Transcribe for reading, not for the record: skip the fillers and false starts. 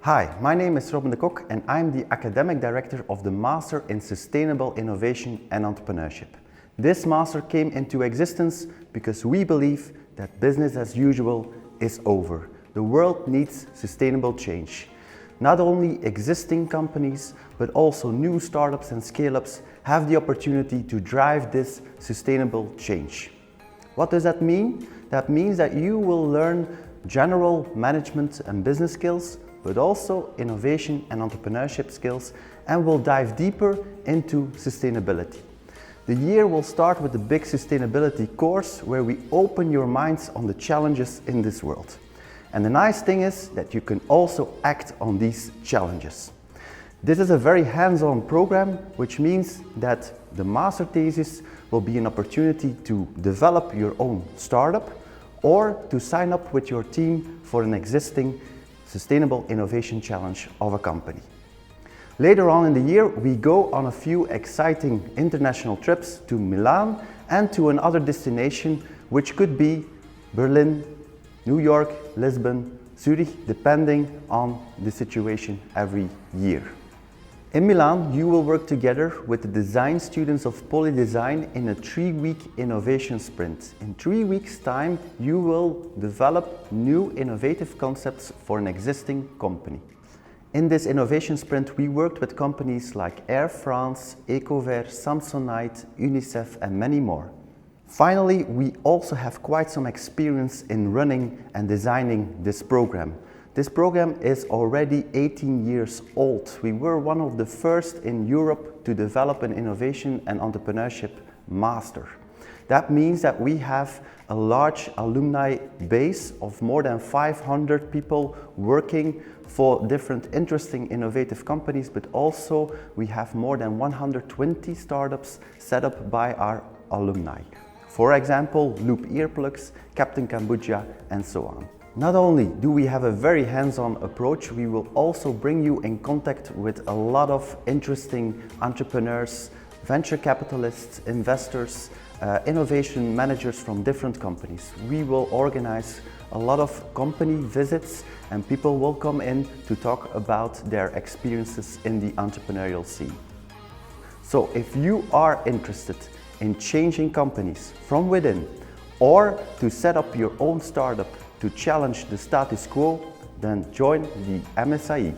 Hi, my name is Robin de Kok and I'm the Academic Director of the Master in Sustainable Innovation and Entrepreneurship. This master came into existence because we believe that business as usual is over. The world needs sustainable change. Not only existing companies, but also new startups and scale-ups have the opportunity to drive this sustainable change. What does that mean? That means that you will learn general management and business skills, but also innovation and entrepreneurship skills, and will dive deeper into sustainability. The year will start with the big sustainability course where we open your minds on the challenges in this world. And the nice thing is that you can also act on these challenges. This is a very hands-on program, which means that the master thesis will be an opportunity to develop your own startup or to sign up with your team for an existing sustainable innovation challenge of a company. Later on in the year, we go on a few exciting international trips to Milan and to another destination, which could be Berlin, New York, Lisbon, Zurich, depending on the situation every year. In Milan, you will work together with the design students of Poly Design in a 3-week innovation sprint. In 3 weeks' time, you will develop new innovative concepts for an existing company. In this innovation sprint, we worked with companies like Air France, Ecover, Samsonite, UNICEF, and many more. Finally, we also have quite some experience in running and designing this program. This program is already 18 years old. We were one of the first in Europe to develop an innovation and entrepreneurship master. That means that we have a large alumni base of more than 500 people working for different interesting innovative companies, but also we have more than 120 startups set up by our alumni. For example, Loop Earplugs, Captain Kombucha, and so on. Not only do we have a very hands-on approach, we will also bring you in contact with a lot of interesting entrepreneurs, venture capitalists, investors, innovation managers from different companies. We will organize a lot of company visits and people will come in to talk about their experiences in the entrepreneurial scene. So if you are interested in changing companies from within or to set up your own startup to challenge the status quo, then join the MSIE.